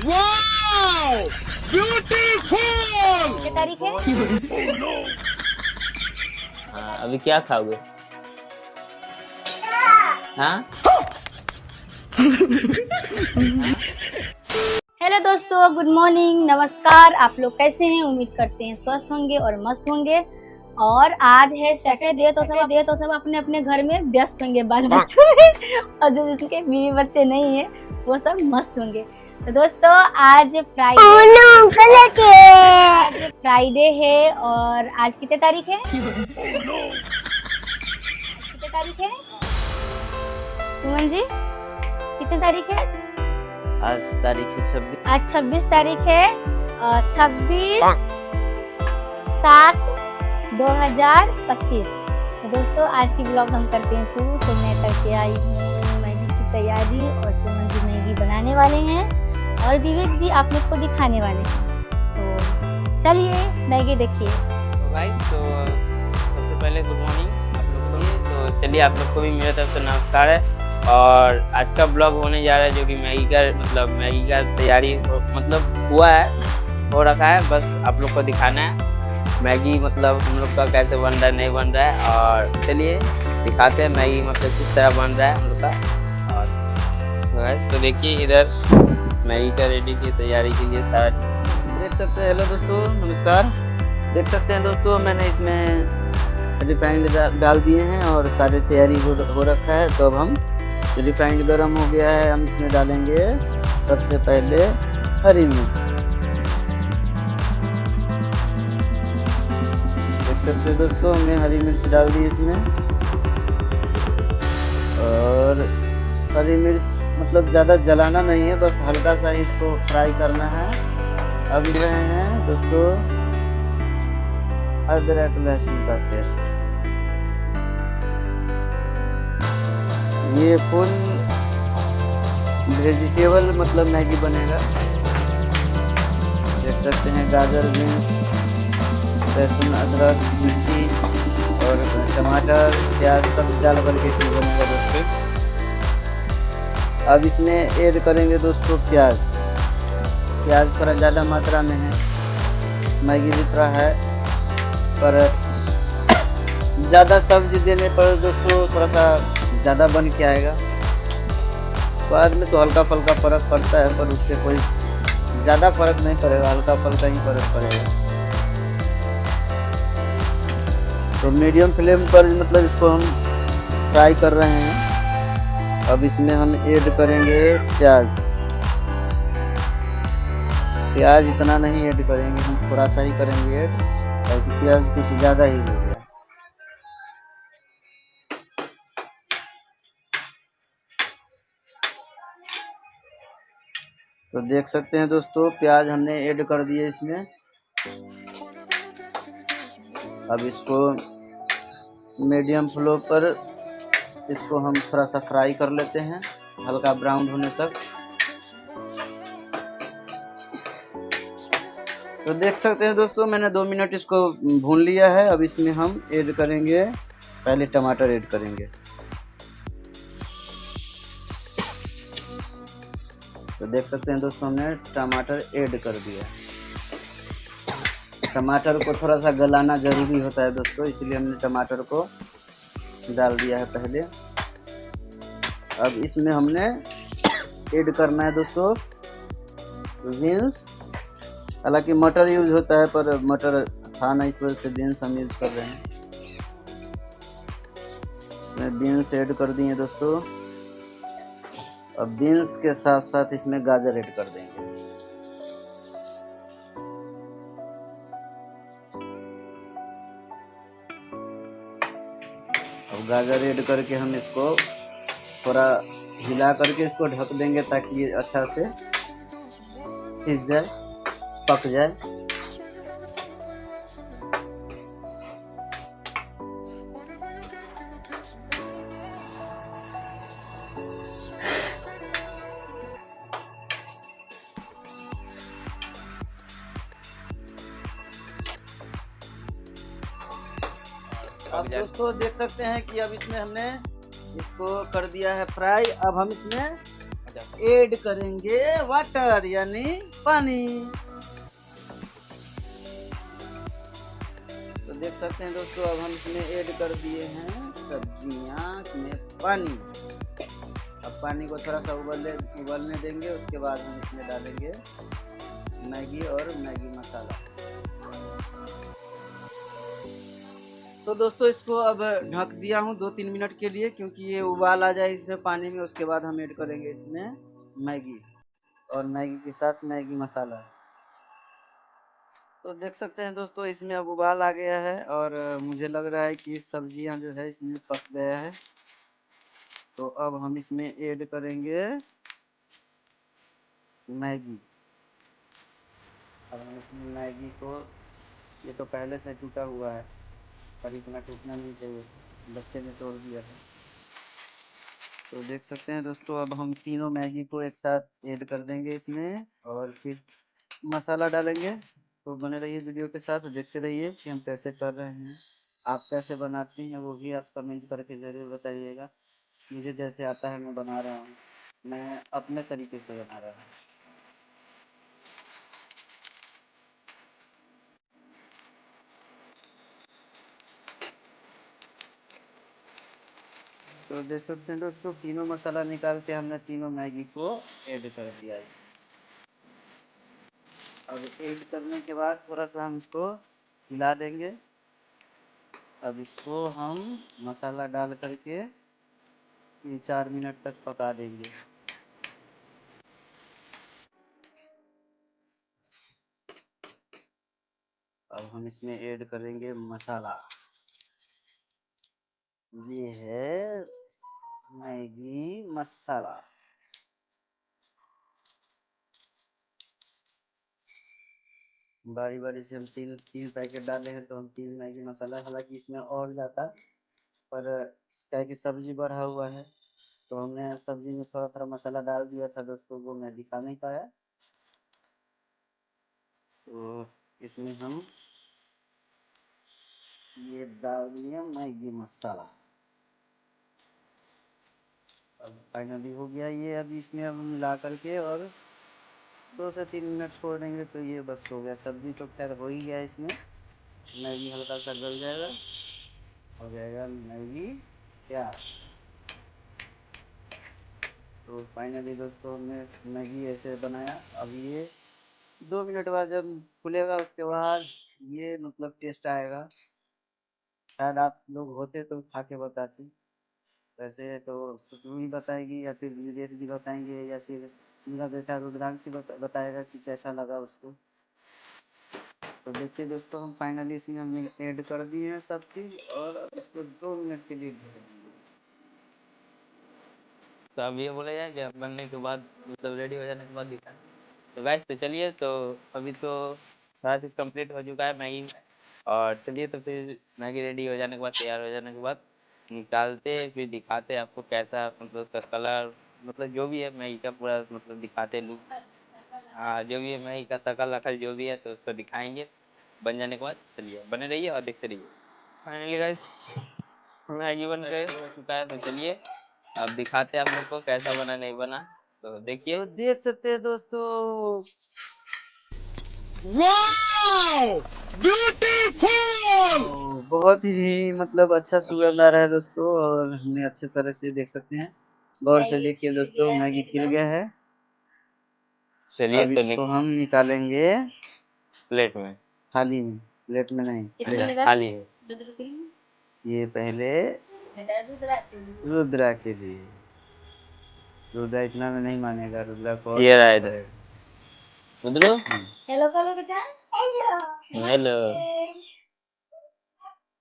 Wow beautiful. क्या तारीख है? हाँ, अभी क्या खाओगे? हाँ? हेलो दोस्तों, गुड मॉर्निंग, नमस्कार। आप लोग कैसे हैं? उम्मीद करते हैं स्वस्थ होंगे और मस्त होंगे। और आज है सैटरडे, तो सब अपने अपने घर में व्यस्त होंगे बाल बच्चों में। और जो जिनके बीवी बच्चे नहीं है वो सब मस्त होंगे। तो दोस्तों आज फ्राइडे है। और आज कितने तारीख है? कितने तारीख है सुमन जी? कितने तारीख है? आज तारीख है 26। आज 26 तारीख है। 26/7/2025। तो दोस्तों आज की ब्लॉग हम करते हैं शुरू। तो मैं करके आई हूँ मैगी की तैयारी और सुमन जी मैगी बनाने वाले हैं और विवेक जी आप लोग को दिखाने वाले हैं। तो चलिए मैगी देखिए। तो भाई तो सबसे पहले गुड मॉर्निंग आप लोग को। तो चलिए आप लोग को भी मेरे तरफ से नमस्कार है। और आज का ब्लॉग होने जा रहा है जो कि मैगी का तैयारी हुआ है, हो रखा है। बस आप लोग को दिखाना है मैगी हम लोग का कैसे बन रहा है, नहीं बन रहा है। और चलिए दिखाते हैं मैगी किस तरह बन रहा है हम लोग का। और तो देखिए इधर मैगी का रेडी की तैयारी के लिए सारा देख सकते हैं। हेलो दोस्तों नमस्कार। देख सकते हैं दोस्तों मैंने इसमें रिफाइंड डाल दिए हैं और सारी तैयारी हो रखा है। तो अब हम रिफाइंड गर्म हो गया है, हम इसमें डालेंगे सबसे पहले हरी मिर्च। देख सकते हैं दोस्तों हमने हरी मिर्च डाल दी इसमें। और हरी मिर्च ज़्यादा जलाना नहीं है, बस हल्का सा इसको फ्राई करना है। अब रहे हैं दोस्तों अदरक लहसुन का पेस्ट। ये फुल वेजिटेबल मैगी बनेगा। देख सकते हैं गाजर, बीन्स, लहसुन, अदरक, मिर्ची और टमाटर, प्याज सब डाल करके बनेगा दोस्तों। अब इसमें ऐड करेंगे दोस्तों प्याज थोड़ा ज़्यादा मात्रा में है। मैगी भी थोड़ा है पर ज़्यादा सब्जी देने पर दोस्तों थोड़ा सा ज़्यादा बन के आएगा। स्वाद में तो हल्का फुल्का फर्क पड़ता है पर उससे कोई ज़्यादा फर्क नहीं पड़ेगा, हल्का फुल्का ही फर्क पड़ेगा। तो मीडियम फ्लेम पर इसको हम फ्राई कर रहे हैं। अब इसमें हम ऐड करेंगे प्याज इतना नहीं ऐड करेंगे, हम थोड़ा सा ही करेंगे ऐड, ताकि प्याज कुछ ज़्यादा ही हो गया। तो देख सकते हैं दोस्तों प्याज हमने ऐड कर दिए इसमें। अब इसको मीडियम फ्लेम पर इसको हम थोड़ा सा फ्राई कर लेते हैं हल्का ब्राउन होने तक। तो देख सकते हैं दोस्तों मैंने 2 मिनट इसको भून लिया है। अब इसमें हम ऐड करेंगे, पहले टमाटर ऐड करेंगे। तो देख सकते हैं दोस्तों हमने टमाटर ऐड कर दिया। टमाटर को थोड़ा सा गलाना ज़रूरी होता है दोस्तों, इसलिए हमने टमाटर को डाल दिया है पहले। अब इसमें हमने ऐड करना है दोस्तों बीन्स। हालांकि मटर यूज होता है पर मटर था ना, इस वजह से बीन्स हम यूज कर रहे हैं। इसमें बीन्स ऐड कर दिए दोस्तों। अब बीन्स के साथ साथ इसमें गाजर ऐड कर देंगे। अब गाजर ऐड करके हम इसको थोड़ा हिला करके इसको ढक देंगे ताकि ये अच्छा से सीज जाए, पक जाए। अब दोस्तों देख सकते हैं कि अब इसमें हमने इसको कर दिया है फ्राई। अब हम इसमें ऐड करेंगे वाटर यानी पानी। तो देख सकते हैं दोस्तों, अब हम इसमें ऐड कर दिए हैं सब्जियां में पानी। अब पानी को थोड़ा सा उबलने देंगे, उसके बाद हम इसमें डालेंगे मैगी और मैगी मसाला। तो दोस्तों इसको अब ढक दिया हूँ 2-3 मिनट के लिए, क्योंकि ये उबाल आ जाए इसमें पानी में। उसके बाद हम ऐड करेंगे इसमें मैगी और मैगी के साथ मैगी मसाला। तो देख सकते हैं दोस्तों, इसमें अब उबाल आ गया है और मुझे लग रहा है कि सब्जियां जो है इसमें पक गया है। तो अब हम इसमें ऐड करेंगे मैगी। अब हम इसमें मैगी को, ये तो पहले से टूटा हुआ है पर इतना टूटना नहीं चाहिए, बच्चे ने तोड़ दिया है। तो देख सकते हैं दोस्तों, अब हम तीनों मैगी को एक साथ ऐड कर देंगे इसमें और फिर मसाला डालेंगे। तो बने रहिए वीडियो के साथ, देखते रहिए कि हम कैसे कर रहे हैं। आप कैसे बनाती हैं वो भी आप कमेंट करके ज़रूर बताइएगा। मुझे जैसे आता है मैं बना रहा हूँ, मैं अपने तरीके से बना रहा हूँ। तो देख सकते हैं दोस्तों, तीनों मसाला निकाल के हमने तीनों मैगी को ऐड कर दिया है। अब ऐड करने के बाद थोड़ा सा हम इसको हिला देंगे। अब इसको हम मसाला डाल करके 3-4 मिनट तक पका देंगे। अब हम इसमें ऐड करेंगे मसाला। ये है मैगी मसाला। बारी बारी से हम तीन तीन पैकेट डाले हैं, तो हम 3 मैगी मसाला, हालांकि इसमें और जाता, पर क्या कि सब्जी बढ़ा हुआ है तो हमने सब्जी में थोड़ा थोड़ा मसाला डाल दिया था दोस्तों, वो मैं दिखा नहीं पाया। तो इसमें हम ये डाल दिए मैगी मसाला। अब फाइनली हो गया ये। अभी इसमें हम मिला करके और 2 से 3 मिनट छोड़ देंगे तो ये बस हो गया। सब्जी तो खैर हो ही गया, इसमें मैगी हल्का सा गल जाएगा, हो जाएगा मैगी तैयार। तो फाइनली दोस्तों हमने मैगी ऐसे बनाया। अब ये 2 मिनट बाद जब खुलेगा उसके बाद ये मतलब टेस्ट आएगा। शायद आप लोग होते तो खा के बताते, वैसे तो खुशबू ही बताएगी या फिर विवेक जी बताएंगे या फिर मेरा बेटा रुद्रांश बताएगा कि कैसा लगा उसको। तो देखिए दोस्तों, हम फाइनली इसमें हमने ऐड कर दिए हैं सब चीज़ और इसको 2 मिनट के लिए ढक देंगे। तो अब ये बोला जाए कि बनने के बाद मतलब रेडी हो जाने के बाद दिखा। तो गाइस तो चलिए, तो अभी तो सारा चीज़ कंप्लीट हो चुका है मैगी। और चलिए तो फिर मैगी रेडी हो जाने के बाद, तैयार हो जाने के बाद निकालते फिर दिखाते आपको कैसा, मतलब उसका कलर, मतलब जो भी है मैगी का पूरा मतलब दिखाते लुक। हाँ, जो भी है मैगी का शकल वकल जो भी है तो उसको दिखाएंगे बन जाने के बाद। चलिए बने रहिए और देखते रहिए। फाइनली गाइस मैगी बन गए हो चुका है, तो चलिए अब दिखाते हैं आप लोग को कैसा बना नहीं बना। तो देखिए। तो देख सकते हैं दोस्तों, Wow! Beautiful! बहुत ही मतलब अच्छा सुगंध आ रहा है दोस्तों, और हमने अच्छे तरह से देख सकते हैं। गौर से देखिए दोस्तों, मैगी खिल गया है। चलिए अब तो इसको हम निकालेंगे प्लेट में। थाली में, प्लेट में नहीं। खाली है। ये पहले रुद्रा के लिए। रुद्रा इतना में नहीं मानेगा, रुद्रा को और ये रहा देना इधर। पड़ेगा। उधरो। हेलो करो बेटा। हेलो। हेलो।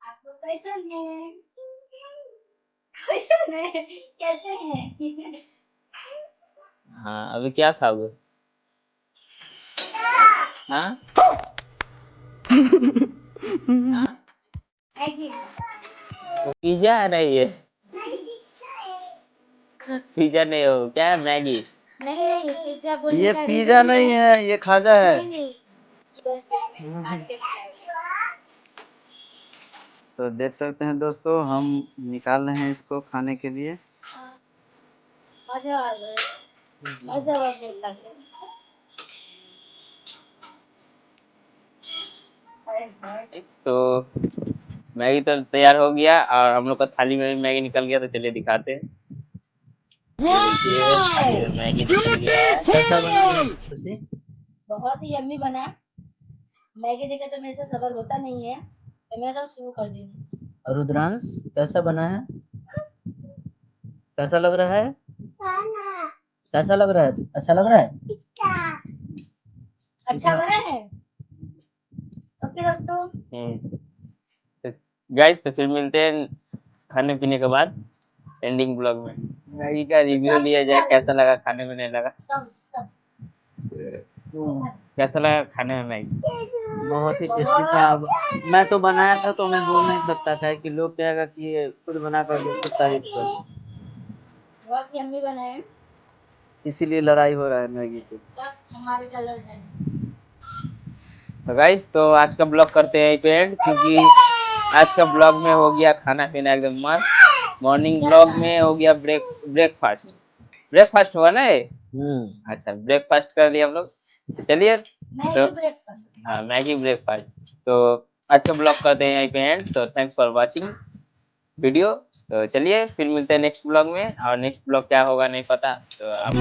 आप लोग कैसे हैं? कैसे हैं? कैसे हैं? हाँ, अभी क्या खाओगे? हाँ हाँ, मैगी। पिज्जा है नहीं ये? पिज्जा नहीं हो क्या है, मैगी। नहीं नहीं पिज्जा बोलने ये का पिज्जा रीजन नहीं है, ये खाजा है। नहीं नहीं काट के खिलाएंगे। तो देख सकते हैं दोस्तों, हम निकाल रहे हैं इसको खाने के लिए। मजा आ गया। ऐसा बात बोलता है। अरे भाई, तो मैगी तो तैयार हो गया और हम लोग का थाली में भी मैगी निकल गया, तो चलिए दिखाते हैं। ये देखिए, थाली में मैगी निकल गया है। कैसा बना है खुशी? बहुत ही यम्मी बना। मैगी देखे तो मेरे से सबर होता नहीं है, तो मैं तो शुरू कर दी। और रुद्रांश कैसा बना है? कैसा लग रहा है? कैसा लग रहा है? अच्छा लग रहा है? अच्छा बना है। ओके दोस्तों, गाइस, तो फिर मिलते हैं खाने पीने के बाद एंडिंग ब्लॉग में। मैगी का रिव्यू लिया जाए, कैसा लगा खाने में, नहीं लगा? सब कैसा लगा खाने में मैगी? बहुत ही टेस्टी था। अब मैं तो बनाया था तो मैं बोल नहीं सकता था कि लोग कहेगा कि ये खुद बना कर लोग खुद तारीफ कर, बहुत यम्मी बना है। इसीलिए लड़ाई हो रहा है मैगी की। सब हमारे कलर है। तो गाइस, तो आज का ब्लॉग करते हैं यहीं पे एंड, क्योंकि आज का ब्लॉग में हो गया खाना पीना एकदम मस्त। मॉर्निंग ब्लॉग में हो गया ब्रेकफास्ट। ब्रेकफास्ट हुआ ना ये? अच्छा, ब्रेकफास्ट कर लिया हम लोग। तो चलिए, मैगी ब्रेकफास्ट। हाँ, मैगी ब्रेकफास्ट। तो आज का ब्लॉग करते हैं यहीं पे एंड। तो थैंक्स फॉर वाचिंग वीडियो। तो चलिए फिर मिलते हैं नेक्स्ट ब्लॉग में, और नेक्स्ट ब्लॉग क्या होगा नहीं पता, तो आप